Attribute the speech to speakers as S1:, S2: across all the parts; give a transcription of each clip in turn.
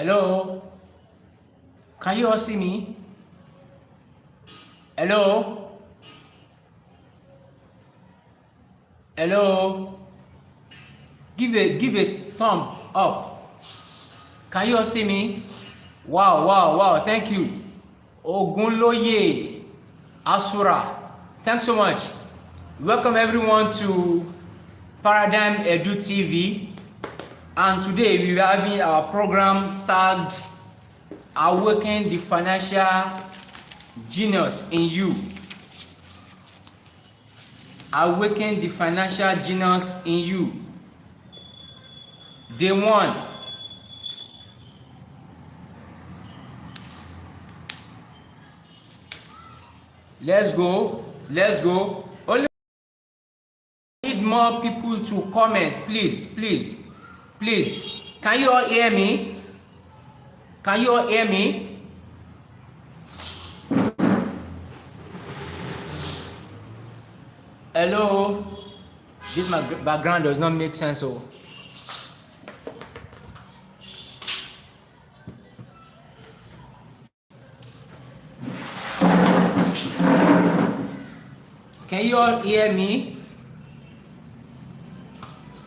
S1: Hello? Can you all see me? Hello? Hello? Give a thumb up. Can you all see me? Wow. Thank you. Ogunloye Asura. Thanks so much. Welcome everyone to Paradigm Edu TV. And today we are having our program tagged Awaken the Financial Genius in You. Awaken the Financial Genius in You. Day 1. Let's go. Only need more people to comment, please. Can you all hear me? Hello? This my background does not make sense. So can you all hear me?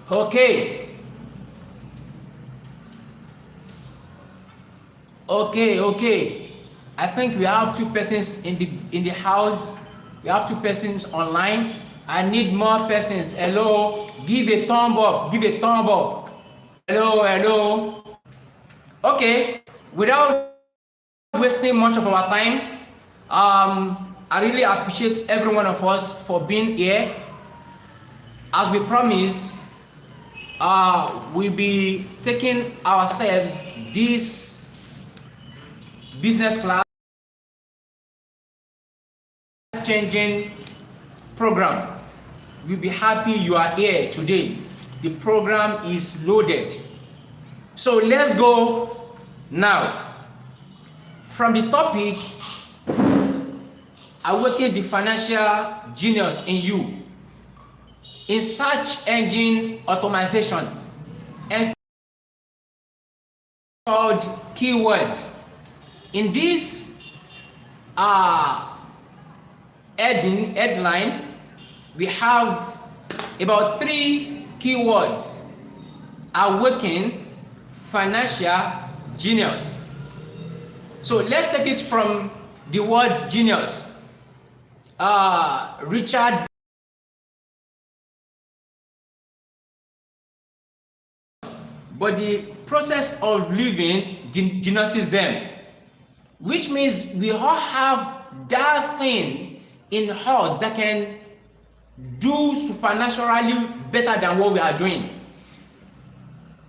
S1: Okay. I think we have 2 persons in the house. We have 2 persons online. I need more persons. Hello, give a thumb up. Hello. Okay, without wasting much of our time, I really appreciate every one of us for being here. As we promised, we'll be taking ourselves this business class changing program. We'll be happy you are here today. The program is loaded. So let's go now. From the topic, Awaken the Financial Genius in You. In search engine automation and called keywords. In this headline, we have about 3 keywords. Awaken Financial Genius. So let's take it from the word genius. Richard, but the process of living geniuses them, which means we all have that thing in us that can do supernaturally better than what we are doing.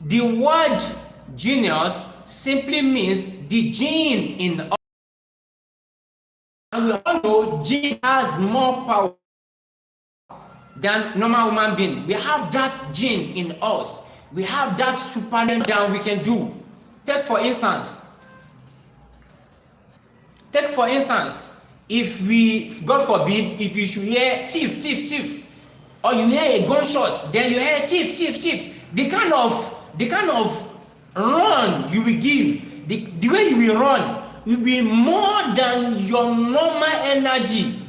S1: The word genius simply means the gene in us. And we all know gene has more power than normal human being. We have that gene in us. We have that supernatural that we can do. Take for instance, if we, God forbid, if you should hear thief, or you hear a gunshot, then you hear thief, the kind of run you will give, the way you will run will be more than your normal energy.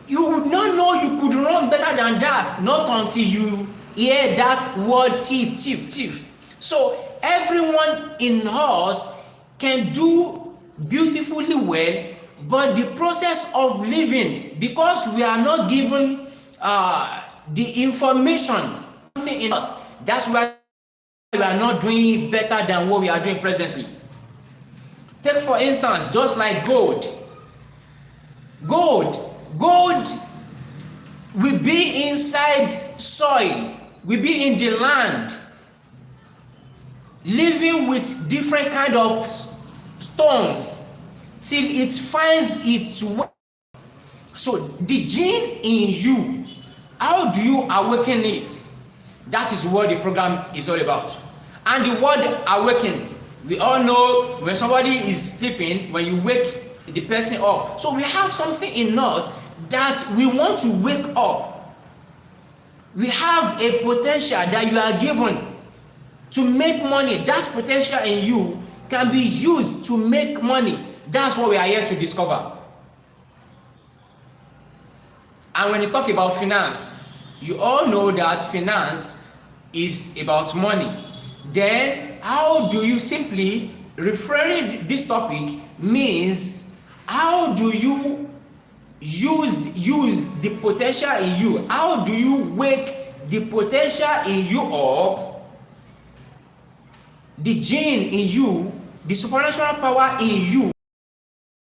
S1: You would not know you could run better than that, not until you hear that word thief. So everyone in us can do beautifully well, but the process of living, because we are not given the information in us, that's why we are not doing better than what we are doing presently. Take for instance, just like gold will be inside soil, will be in the land, living with different kind of stones till it finds its way. So the gene in you, how do you awaken it? That is what the program is all about. And the word awaken, we all know when somebody is sleeping, when you wake the person up. So we have something in us that we want to wake up. We have a potential that you are given to make money. That potential in you can be used to make money. That's what we are here to discover. And when you talk about finance, you all know that finance is about money. Then how do you, simply referring this topic means, how do you use the potential in you? How do you wake the potential in you up, the gene in you, the supernatural power in you,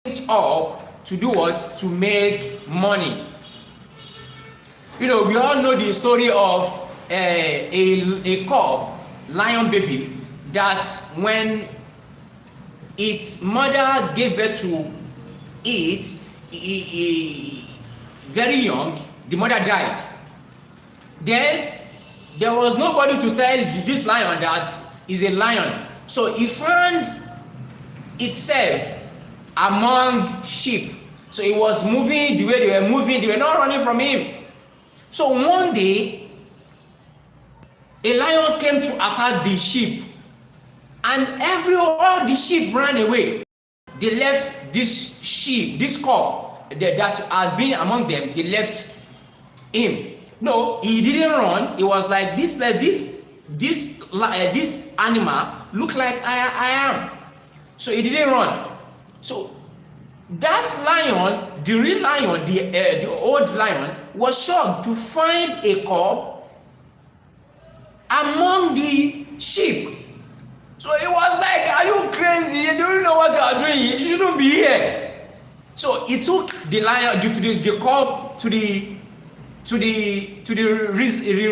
S1: it up to do what? To make money. You know, we all know the story of a cub, lion baby, that when its mother gave birth to it, very young, the mother died. Then there was nobody to tell this lion that is a lion. So it found itself among sheep. So it was moving the way they were moving, they were not running from him. So one day, a lion came to attack the sheep, and all the sheep ran away. They left this sheep, this cub that had been among them, they left him. No, he didn't run. It was like this animal looked like I am. So he didn't run. So that lion, the real lion, the old lion, was shocked to find a cub among the sheep. So it was like, are you crazy? You don't know what you are doing. You shouldn't be here. So he took the lion, the cub to the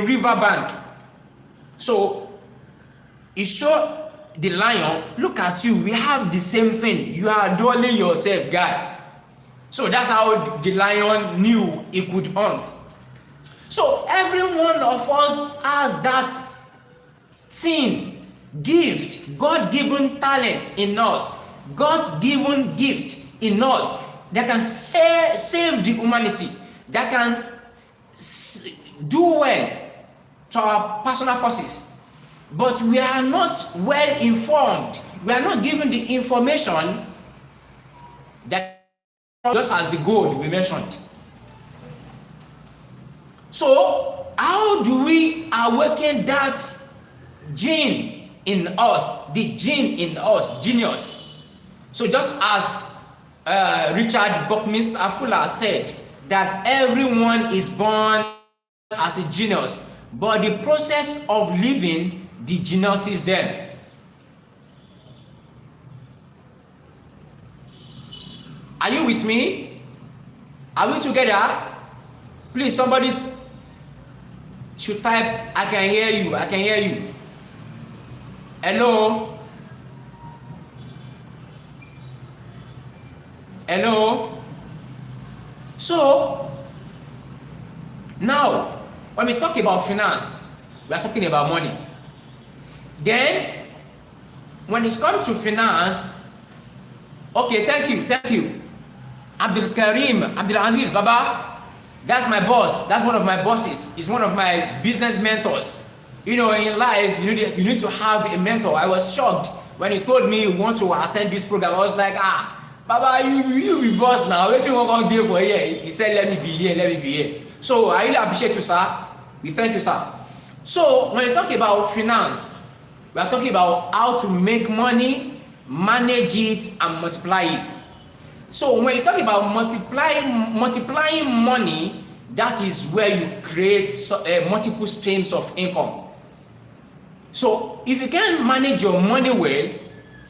S1: river bank. So he showed the lion, look at you, we have the same thing. You are dulling yourself, guy. So that's how the lion knew he could hunt. So every one of us has that thing, gift, God-given talent in us, God-given gift in us that can save the humanity, that can do well to our personal purposes. But we are not well informed. We are not given the information that, just as the gold we mentioned. So how do we awaken that gene in us, the gene in us, genius? So just as Richard Buckminster Fuller said, that everyone is born as a genius, but the process of living the genius is there. Are you with me? Are we together? Please, somebody should type, I can hear you, I can hear you. Hello? Hello? So, now, when we talk about finance, we are talking about money. Then, when it comes to finance, okay, thank you. Abdul Aziz, Baba, that's my boss. That's one of my bosses. He's one of my business mentors. You know, in life, you need to have a mentor. I was shocked when he told me he want to attend this program. I was like, Baba, you be boss now. What you want to do for here? He said, let me be here. So I really appreciate you, sir. We thank you, sir. So when you talk about finance, we are talking about how to make money, manage it, and multiply it. So when you talk about multiplying money, that is where you create multiple streams of income. So if you can't manage your money well,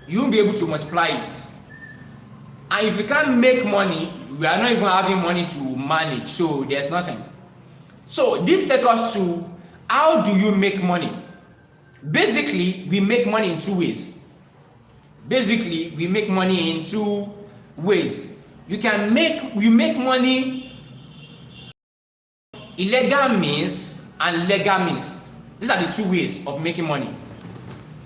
S1: you won't be able to multiply it. And if you can't make money, we are not even having money to manage, so there's nothing. So this takes us to, how do you make money? Basically, we make money in two ways. You make money illegal means and legal means. These are the two ways of making money.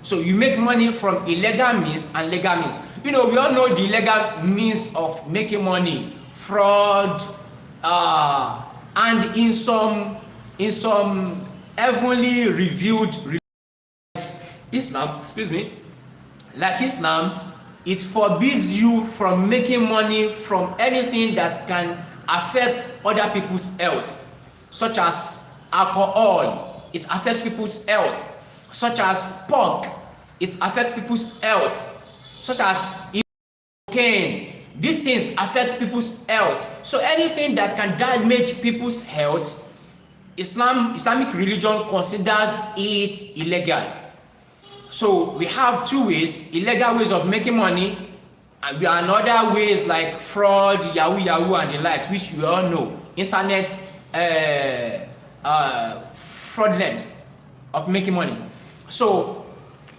S1: So you make money from illegal means and legal means. You know, we all know the legal means of making money, fraud, and in some heavenly revealed Islam, like Islam, it forbids you from making money from anything that can affect other people's health, such as alcohol. It affects people's health. Such as pork. It affects people's health. Such as cocaine. These things affect people's health. So anything that can damage people's health, Islamic religion considers it illegal. So we have two ways: illegal ways of making money, and other ways like fraud, yahoo and the likes, which we all know, internet fraudulence of making money. So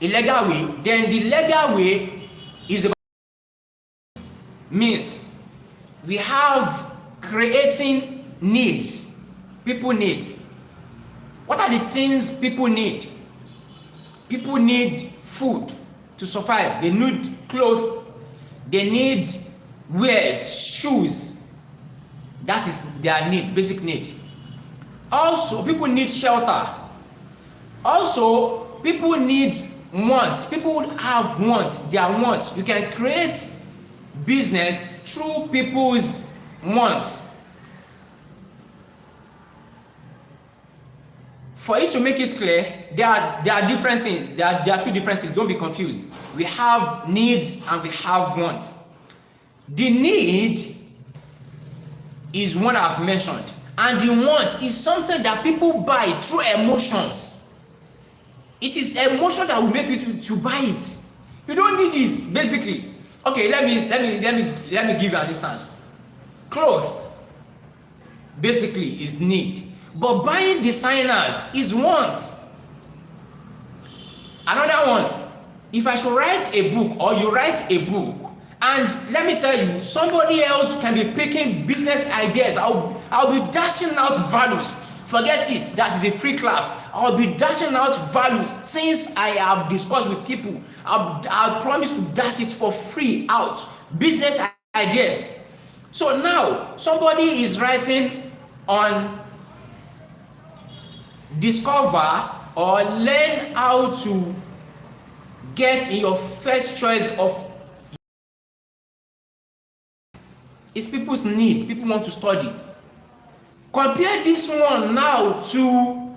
S1: illegal way. Then the legal way is about means. We have creating needs. People needs. What are the things people need? People need food to survive. They need clothes. They need wares, shoes. That is their need, basic need. Also, people need shelter. Also, people need wants. People have wants, their wants. You can create business through people's wants. For you to make it clear, there are different things. There are two different things. Don't be confused. We have needs and we have wants. The need is one I've mentioned, and the want is something that people buy through emotions. It is emotion that will make you to buy it. You don't need it, basically. Okay, let me give you an instance. Clothes basically is need. But buying designers is want. Another one, if I should write a book or you write a book, and let me tell you, somebody else can be picking business ideas. I'll be dashing out values. Forget it, that is a free class. I'll be dashing out values, things I have discussed with people. I'll promise to dash it for free out. Business ideas. So now, somebody is writing on discover or learn how to get in your first choice of. It's people's need. People want to study. Compare this one now to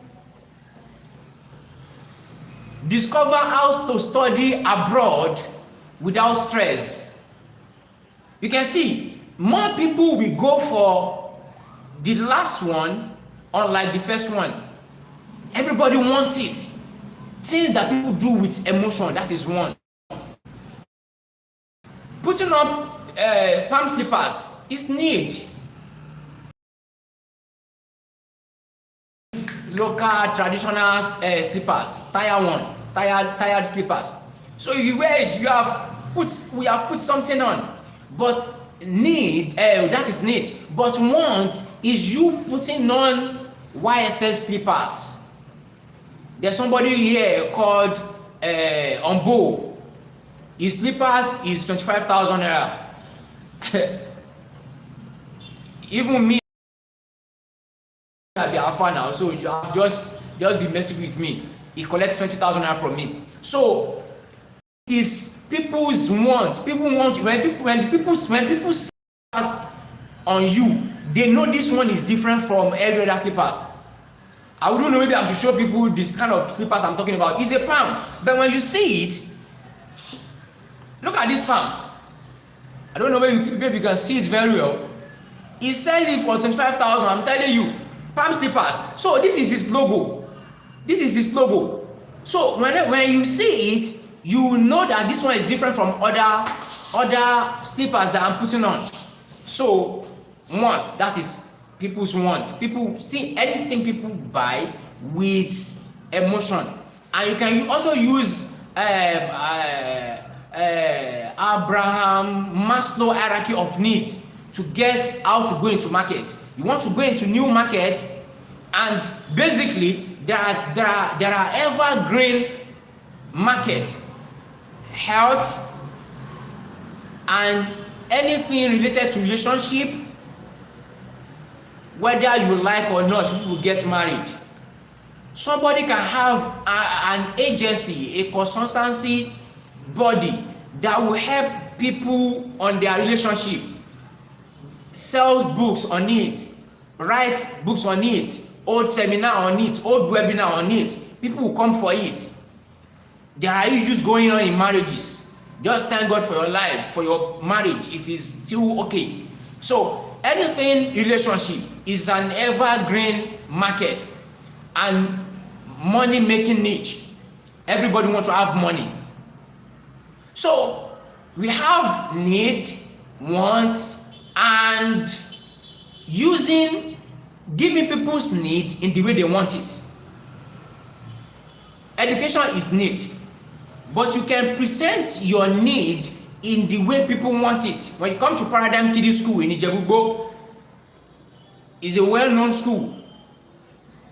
S1: discover how to study abroad without stress. You can see more people will go for the last one unlike the first one. Everybody wants it. Things that people do with emotion, that is one. Putting up palm slippers is need. Local traditional slippers, tired slippers. So if you wear it, we have put something on. But need, that is need. But want is you putting on YSS slippers. There's somebody here called Ombo. His slippers is 25,000 naira. Even me, I be alpha now, so you have just be messing with me. He collects 20,000 naira from me. So it is people's want. People want when people see slippers on you, they know this one is different from every other slippers. I wouldn't know, maybe I should show people this kind of slippers I'm talking about. It's a palm, but when you see it, look at this palm. I don't know, maybe you can see it very well. He's selling for 25,000. I'm telling you, palm slippers. So this is his logo. This is his logo. So when you see it, you know that this one is different from other slippers that I'm putting on. So want, that is people's want. People still anything people buy with emotion, and you can also use Abraham Maslow hierarchy of needs to get how to go into market. You want to go into new markets, and basically there are evergreen markets, health, and anything related to relationship. Whether you like or not, people get married. Somebody can have an agency, a consultancy body that will help people on their relationship, sell books on it, write books on it, hold seminar on it, hold webinar on it. People will come for it. There are issues going on in marriages. Just thank God for your life, for your marriage, if it's still okay. So anything relationship is an evergreen market and money making niche. Everybody wants to have money. So we have need, wants, and giving people's need in the way they want it. Education is need, but you can present your need in the way people want it. When you come to Paradigm Kiddie School in Ijebu, is a well-known school.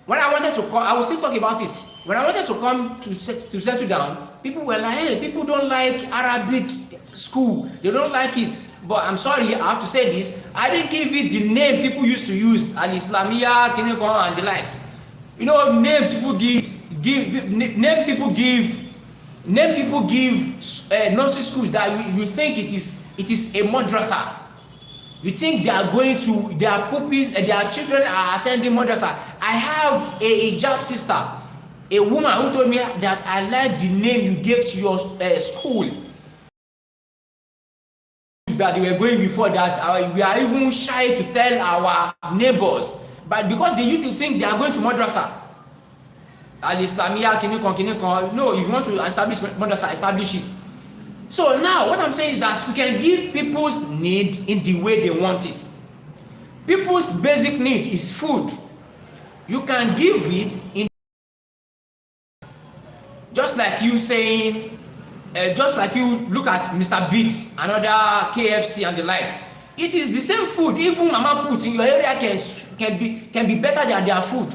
S1: When I wanted to come, I will still talk about it. When I wanted to come to settle down, people were like, hey, people don't like Arabic school. They don't like it. But I'm sorry, I have to say this. I didn't give it the name people used to use, Al-Islamiyya, Kinekon, and the likes. You know, names people name people give nursery schools that you think it is a madrasa. You think they are going to their pupils and their children are attending madrasa. I have a hijab sister, a woman who told me that I like the name you gave to your school. That they were going before that, we are even shy to tell our neighbors, but because the youth think they are going to madrasa. Al-Islamiyya, Kinekon. No, if you want to establish madrasa, establish it. So now what I'm saying is that we can give people's need in the way they want it. People's basic need is food. You can give it in, just like you saying, just like you look at Mr. Biggs, another KFC and the likes. It is the same food. Even Mama Put in your area can be better than their food.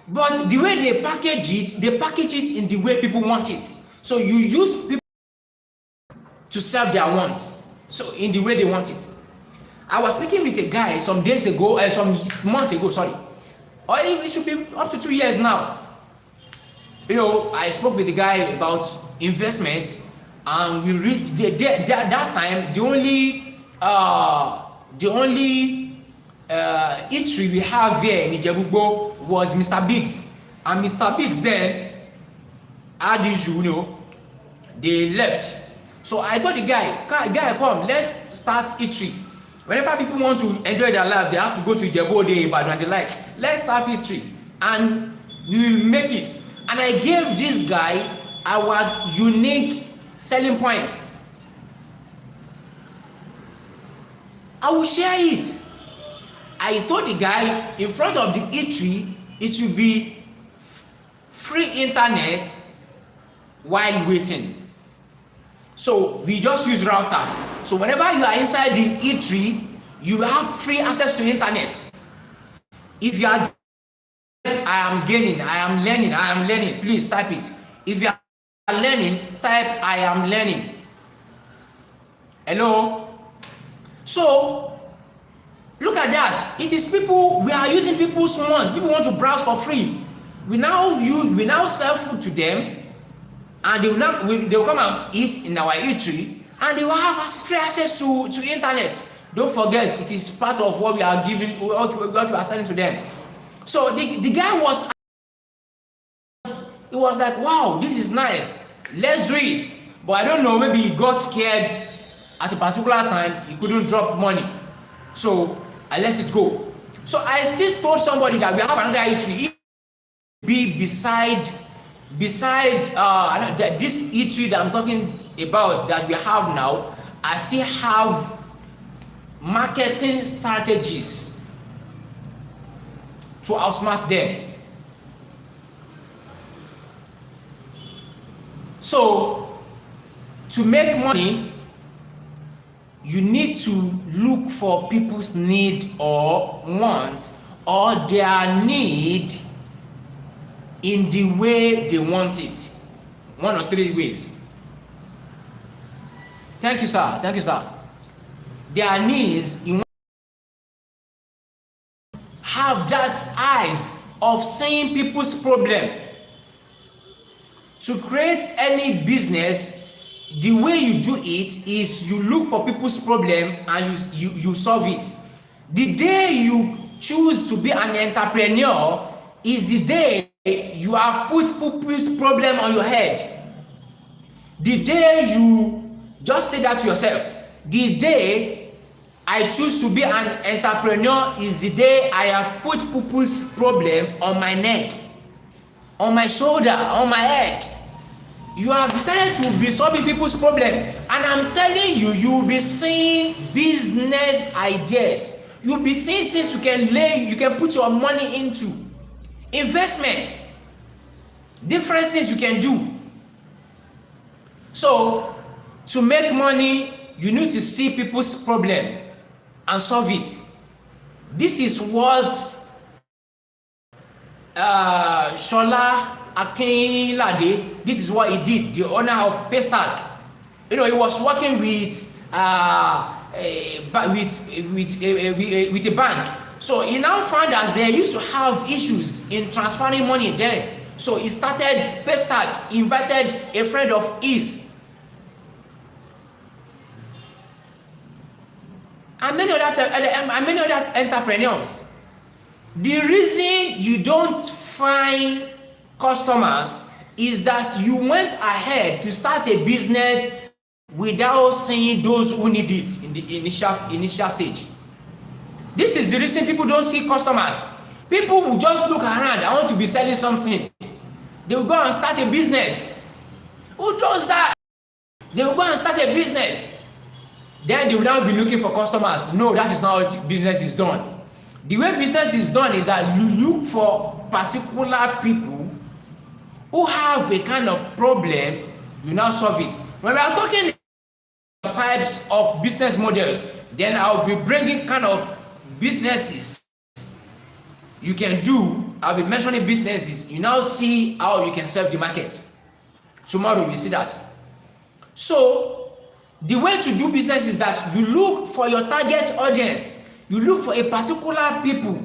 S1: But the way they package it in the way people want it. So you use people to serve their wants. So in the way they want it. I was speaking with a guy some months ago, sorry. Or it should be up to 2 years now. You know, I spoke with the guy about investment, and we reached that time. The only eatery we have here in Ijebu was Mr. Biggs, and Mr. Biggs then had issue, you know, they left. So I told the guy, come, let's start eatery. Whenever people want to enjoy their life, they have to go to Ijebu, but the likes. Let's start eatery, and we will make it. And I gave this guy our unique selling points. I will share it. I told the guy in front of the eatery, it will be free internet while waiting. So we just use router. So whenever you are inside the eatery, you have free access to internet. If you are, I am gaining, I am learning, please type it. If you are learning, type I am learning. Hello? So look at that. It is people, we are using people's wants. People want to browse for free. We now sell food to them, and they will come and eat in our eatery, and they will have free access to internet. Don't forget, it is part of what we are giving, what we are selling to them. So the guy was like, wow, this is nice, let's do it. But I don't know, maybe he got scared at a particular time, he couldn't drop money, so I let it go. So I still told somebody that we have another eatery be beside this eatery that I'm talking about that we have now. I still have marketing strategies to outsmart them. So to make money, you need to look for people's need or want, or their need in the way they want it. 1 or 3 ways. Thank you, sir. Thank you, sir. Their needs in have that eyes of seeing people's problem. To create any business, the way you do it is you look for people's problem and you solve it. The day you choose to be an entrepreneur is the day you have put people's problem on your head. The day you just say that to yourself, the day I choose to be an entrepreneur is the day I have put people's problem on my neck, on my shoulder, on my head. You have decided to be solving people's problem, and I'm telling you, you will be seeing business ideas. You will be seeing things you can put your money into. Investment, different things you can do. So, to make money, you need to see people's problem and solve it. This is what Shola Akinlade, this is what he did, the owner of Paystack. He was working with a bank. So he now found that they used to have issues in transferring money then. So he started Paystack, invited a friend of his. And many other entrepreneurs. The reason you don't find customers is that you went ahead to start a business without seeing those who need it in the initial stage. This is the reason people don't see customers. People will just look around, I want to be selling something. They will go and start a business. Who does that? They will go and start a business. Then they will now be looking for customers. No, that is not how business is done. The way business is done is that you look for particular people who have a kind of problem, you now solve it. When we are talking types of business models, then I'll be bringing kind of businesses you can do. I'll be mentioning businesses. You now see how you can serve the market. Tomorrow we see that. So the way to do business is that you look for your target audience. You look for a particular people,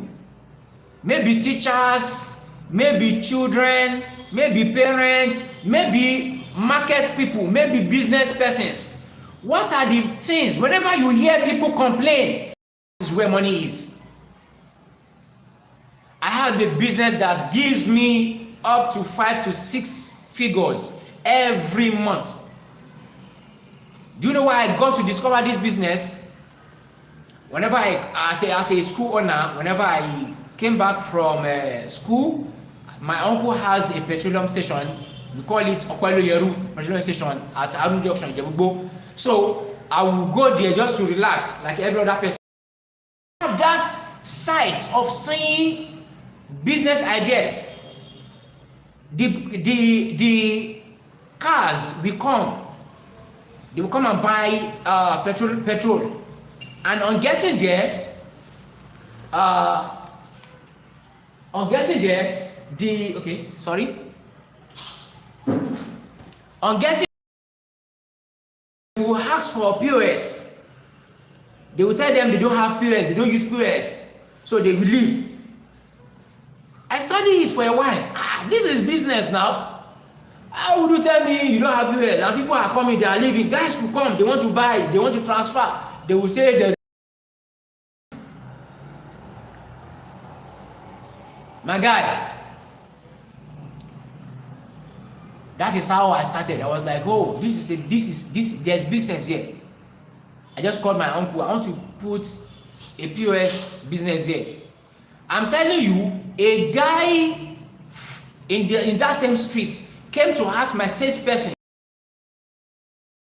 S1: maybe teachers, maybe children, maybe parents, maybe market people, maybe business persons. What are the things? Whenever you hear people complain, this is where money is. I have a business that gives me up to 5 to 6 figures every month. Do you know why I got to discover this business? Whenever as a school owner, whenever I came back from school, my uncle has a petroleum station. We call it Okwelo Yeru petroleum station at Arun Junction, Jebugbo. So I will go there just to relax, like every other person. I have that sight of seeing business ideas. The cars will come. They will come and buy petrol. And on getting there, on getting they will ask for POS. They will tell them they don't have POS, they don't use POS, so they will leave. I studied it for a while. This is business now. How would you tell me you don't have POS and people are coming, they are leaving? Guys will come, they want to buy, they want to transfer. They will say there's my guy. That is how I started. I was like, oh, this there's business here. I just called my uncle. I want to put a POS business here. I'm telling you, a guy in that same street came to ask my salesperson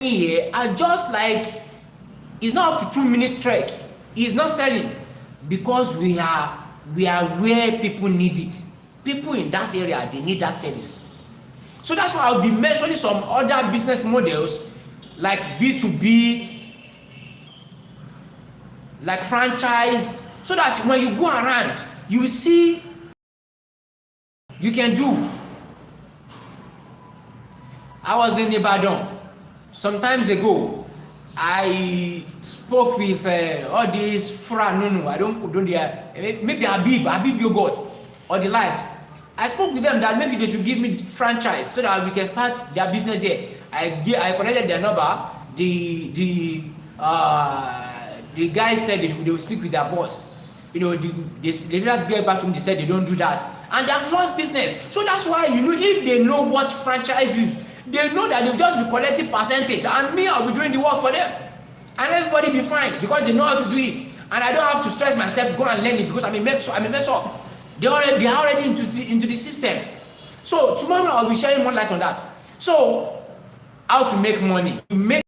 S1: here. I just like, it's not up to 2 minutes trek. He's not selling because we are where people need it. People in that area, they need that service. So that's why I'll be mentioning some other business models like B2B, like franchise, so that when you go around, you will see you can do. I was in Ibadan some times ago. I spoke with all these Franunu, I don't maybe Habib Yogurt or the likes. I spoke with them that maybe they should give me franchise so that we can start their business here. I connected their number. The guy said they will speak with their boss. They didn't get back to me. They said they don't do that, and they have lost business. So that's why, if they know what franchise is, they know that they'll just be collecting percentage, and me, I'll be doing the work for them, and everybody be fine because they know how to do it, and I don't have to stress myself go and learn it because I'm a mess up. They are already into the system. So tomorrow I'll be sharing more light on that. So how to make money? You make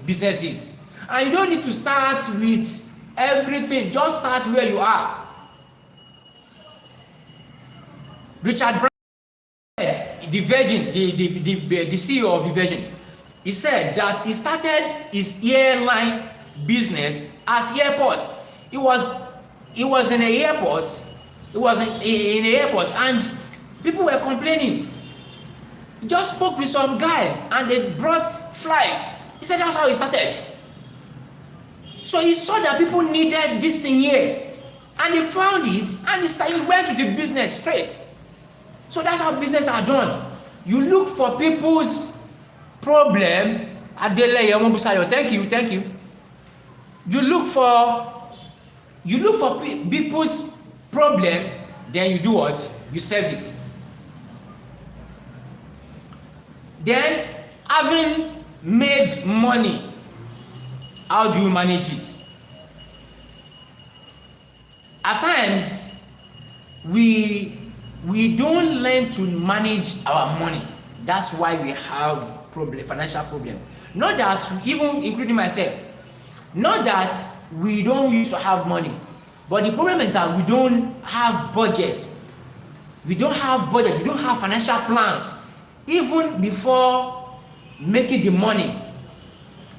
S1: businesses, and you don't need to start with everything. Just start where you are. Richard Branson, the Virgin, the CEO of the Virgin, he said that he started his airline business at airport. He was in an airport. He was in an airport, and people were complaining. He just spoke with some guys, and they brought flights. He said that's how he started. So he saw that people needed this thing here, and he found it, and he went to the business straight. So that's how business are done. You look for people's problem. Thank you. You look for people's problem, then you do what? You solve it. Then, having made money, how do you manage it? At times, we don't learn to manage our money. That's why we have financial problem. Not that, even including myself, not that we don't used to have money, but the problem is that we don't have budget. We don't have financial plans, even before making the money.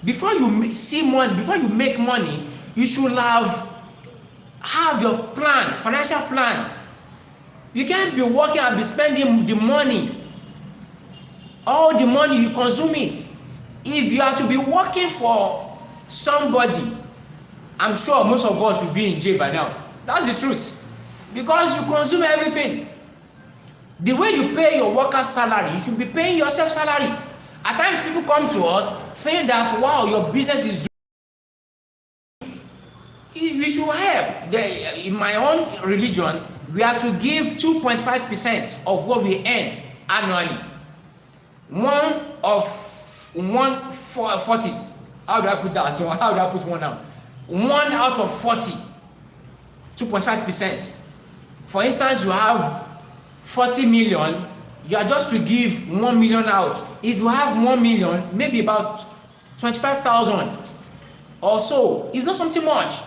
S1: Before you see money, before you make money, you should have your plan, financial plan. You can't be working and be spending the money. All the money, you consume it. If you are to be working for somebody, I'm sure most of us will be in jail by now. That's the truth. Because you consume everything. The way you pay your worker's salary, you should be paying yourself salary. At times people come to us saying that, wow, your business is... We should help. In my own religion, we are to give 2.5% of what we earn annually. 1/40. How do I put that? How do I put one now? 1 out of 40. 2.5%. For instance, you have 40 million. You are just to give 1 million out. If you have 1 million, maybe about 25,000 or so. It's not something much.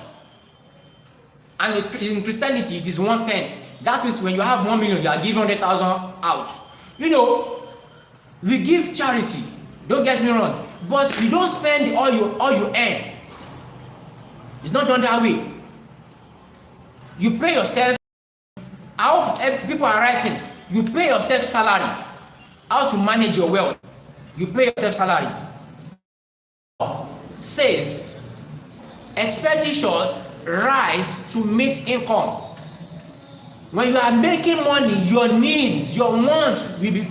S1: And in Christianity, it is 1/10. That means when you have 1 million, you are giving 100,000 out. We give charity. Don't get me wrong, but you don't spend all you earn. It's not done that way. You pay yourself. I hope people are writing. You pay yourself salary. How to manage your wealth? You pay yourself salary. Says expenditures rise to meet income. When you are making money, your needs, your wants we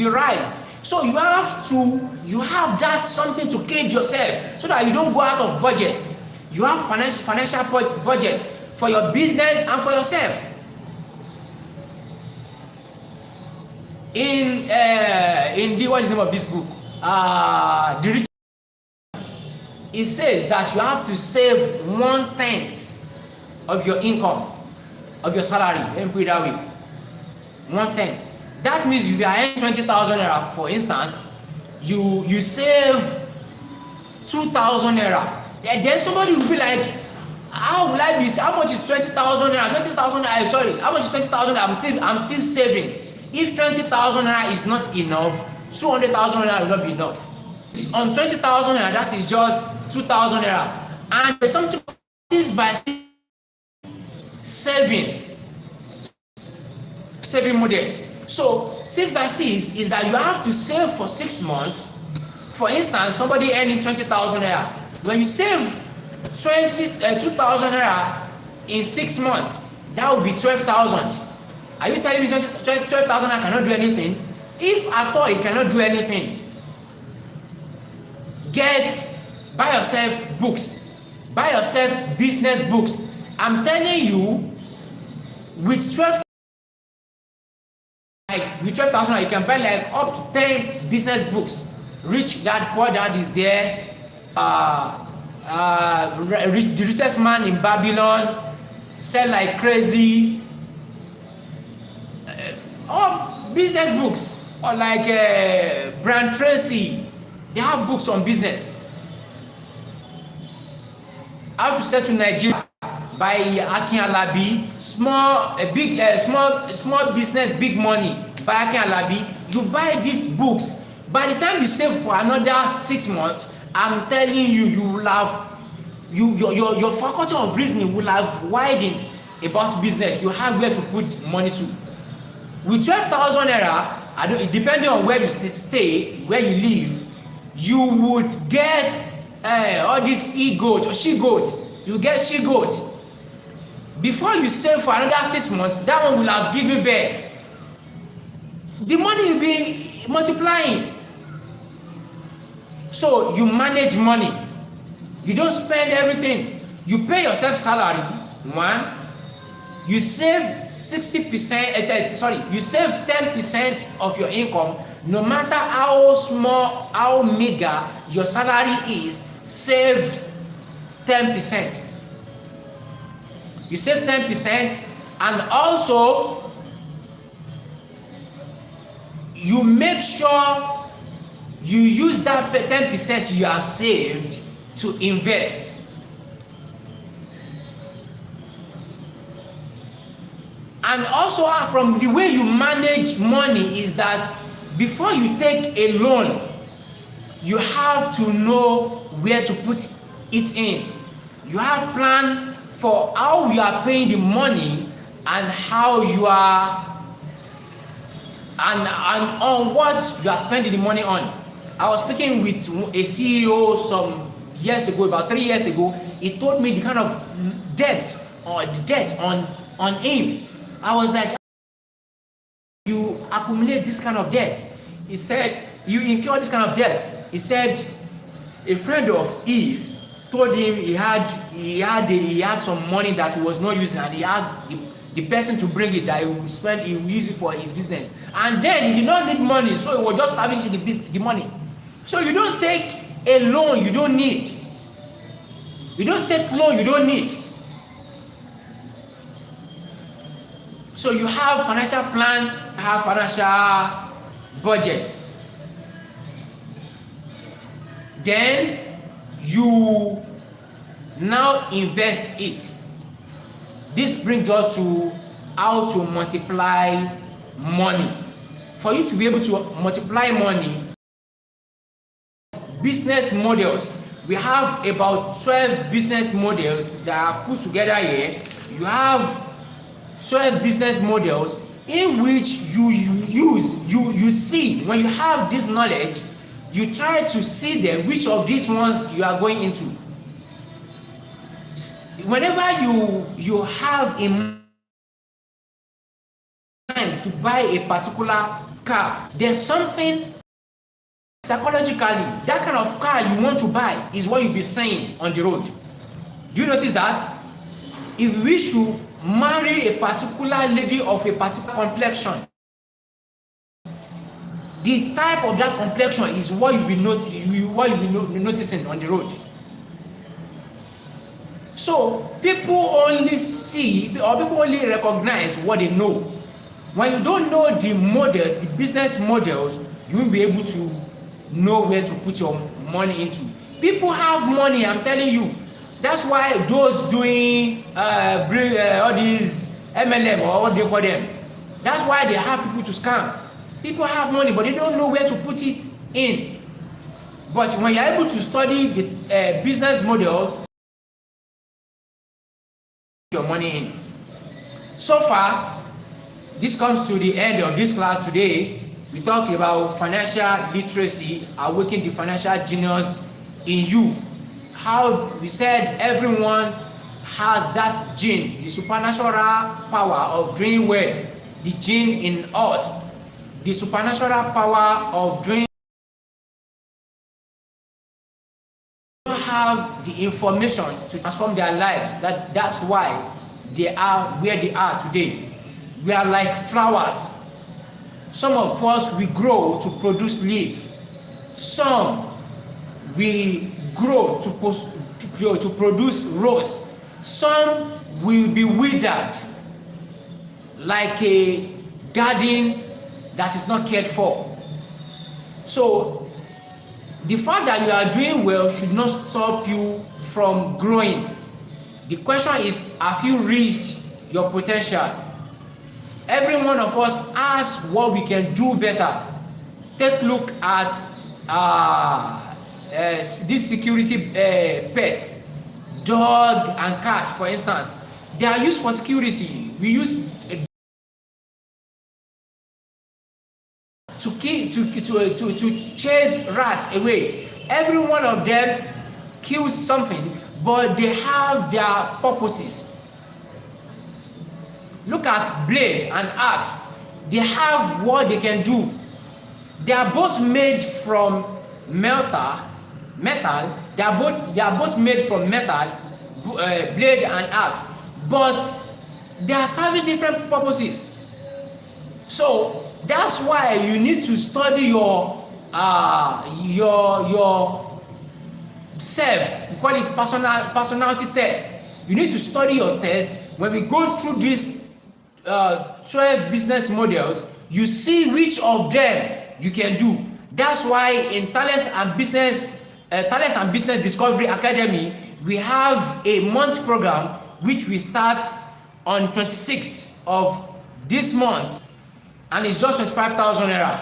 S1: rise. So you have that something to cage yourself so that you don't go out of budget. You have financial budget for your business and for yourself. In what is the name of this book? The Rich. It says that you have to save 1/10 of your income, of your salary. Let me put it that way. 1/10. That means if you are earning 20,000 naira, for instance, you save 2,000 naira. And then somebody will be like, how will I be? How much is 20,000 naira? 20,000 naira. Sorry, how much is 20,000 naira? I'm still saving. If 20,000 naira is not enough, 200,000 naira will not be enough. On 20,000 naira, that is just 2,000 naira. And there's something by saving model. So 6x6 is that you have to save for 6 months. For instance, somebody earning 20,000 naira. When you save 2,000 naira in 6 months, that would be 12,000. Are you telling me 12,000 naira cannot do anything? If at all you cannot do anything, buy yourself books, buy yourself business books. I'm telling you, with 12,000 you can buy like up to 10 business books. Rich Dad Poor Dad is there, the richest man in Babylon, Sell Like Crazy, all business books, or like Brian Tracy. They have books on business. How to Settle Nigeria by Akin Alabi. Small business, big money by Akin Alabi. You buy these books. By the time you save for another 6 months, I'm telling you, you will have your faculty of reasoning will have widened about business. You have where to put money to. With 12,000 naira, depending on where you stay, where you live, you would get all these e-goats or she-goats. You get she-goats. Before you save for another 6 months, that one will have given birth. The money will be multiplying. So you manage money. You don't spend everything. You pay yourself salary. One. You save 60%. You save 10% of your income. No matter how small, how meager your salary is, save 10%. You save 10%, and also you make sure you use that 10% you have saved to invest. And also from the way you manage money is that before you take a loan, you have to know where to put it in. You have plan for how you are paying the money and how you are and on what you are spending the money on. I was speaking with a CEO some years ago, about 3 years ago. He told me the kind of debt on him. I was like, you accumulate this kind of debt. He said, you incur this kind of debt. He said, a friend of his told him he had some money that he was not using, and he asked the person to bring it, that he will use it for his business. And then he did not need money, so he was just having the money. So you don't take a loan you don't need. You don't take loan you don't need. So you have financial plan, have financial budget. Then you now invest it. This brings us to how to multiply money. For you to be able to multiply money, business models. We have about 12 business models that are put together here. You have 12 business models in which you see, when you have this knowledge, you try to see them, which of these ones you are going into. Whenever you have in mind to buy a particular car, there's something psychologically, that kind of car you want to buy is what you'll be saying on the road. Do you notice that? If we should marry a particular lady of a particular complexion, the type of that complexion is what you'll be noticing on the road. So people only see, or people only recognize what they know. When you don't know the models, the business models, you won't be able to know where to put your money into. People have money, I'm telling you. That's why those doing all these MLM, or what they call them, that's why they have people to scam. People have money, but they don't know where to put it in. But when you're able to study the business model, your money in. So far, this comes to the end of this class today. We talk about financial literacy, awaken the financial genius in you. How we said everyone has that gene, the supernatural power of doing well, the gene in us. the supernatural power of doing, have the information to transform their lives. That's why they are where they are today. We are like flowers. Some of us, we grow to produce leaf. Some we grow to produce rose. Some will be withered like a garden that is not cared for. So the fact that you are doing well should not stop you from growing. The question is, have you reached your potential? Every one of us has what we can do better. Take a look at these security pets, dog and cat, for instance. They are used for security. We use to chase rats away. Every one of them kills something, but they have their purposes. Look at blade and axe. They have what they can do. They are both made from metal. They are both made from metal, blade and axe, but they are serving different purposes. So that's why you need to study your self. We call it personality test. You need to study your test. When we go through these 12 business models, you see which of them you can do. That's why in Talent and Business Discovery Academy, we have a month program which we start on 26th of this month, and it's just 25,000 naira.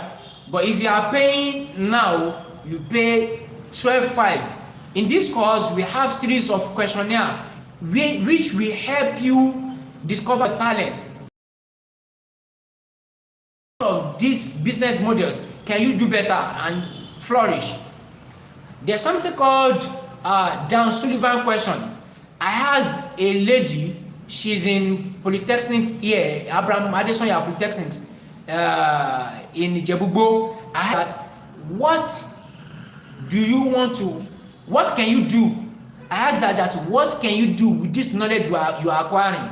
S1: But if you are paying now, you pay 12,500. In this course, we have series of questionnaire which will help you discover talent. Of these business models can you do better and flourish? There's something called Dan Sullivan question. I asked a lady, she's in Polytechnics here, Abraham Adesoya Polytechnics in Ijebu. I asked, what can you do? I asked that what can you do with this knowledge you are acquiring?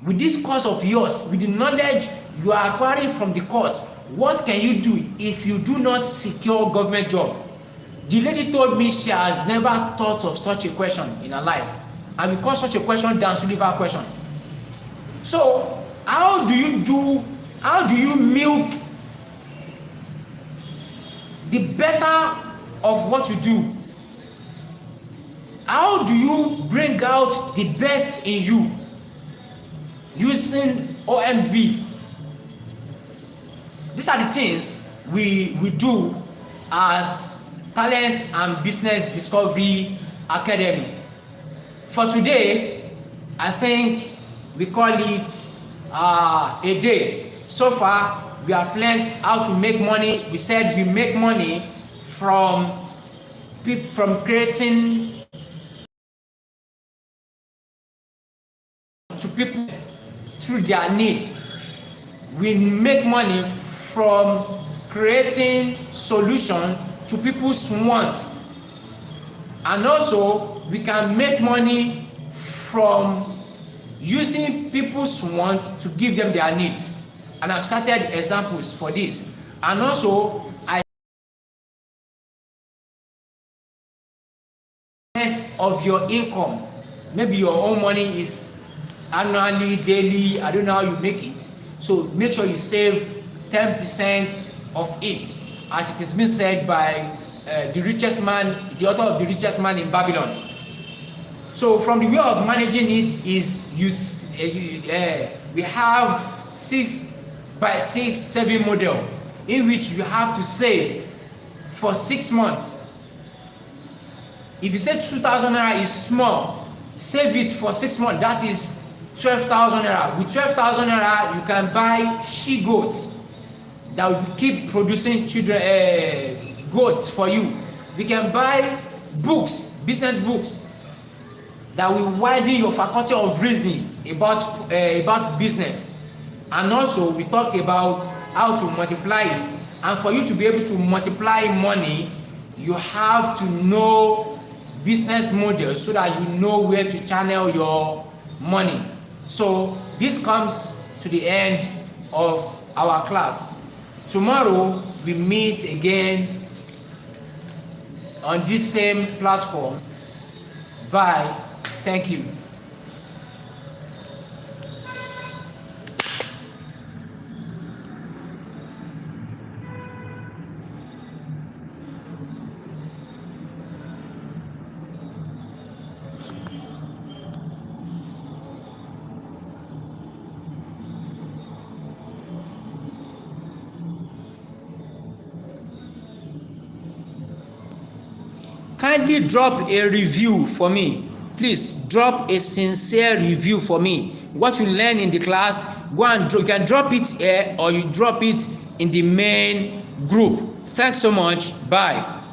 S1: With this course of yours, with the knowledge you are acquiring from the course, what can you do if you do not secure government job? The lady told me she has never thought of such a question in her life, and we call such a question Dan Sullivan question. So how do you milk the better of what you do? How do you bring out the best in you using OMV? These are the things we do at Talent and Business Discovery Academy. For today, I think we call it a day. So far, we have learned how to make money. We said we make money from creating to people through their need. We make money from creating solution to people's wants, and also we can make money from using people's wants to give them their needs. And I've started examples for this. And also I of your income, maybe your own money is annually, daily, I don't know how you make it. So make sure you save 10% of it, as it has been said by the author of The Richest Man in Babylon. So from the way of managing it is we have 6x6 saving model, in which you have to save for 6 months. If you say 2,000 naira is small, save it for 6 months. That is 12,000 naira. With 12,000 naira, you can buy she goats that will keep producing goats for you. We can buy books, business books, that will widen your faculty of reasoning about business. And also we talk about how to multiply it. And for you to be able to multiply money, you have to know business models so that you know where to channel your money. So this comes to the end of our class. Tomorrow we meet again on this same platform. Bye. Thank you. Kindly drop a review for me. Please drop a sincere review for me. What you learn in the class, go and you can drop it here or you drop it in the main group. Thanks so much. Bye.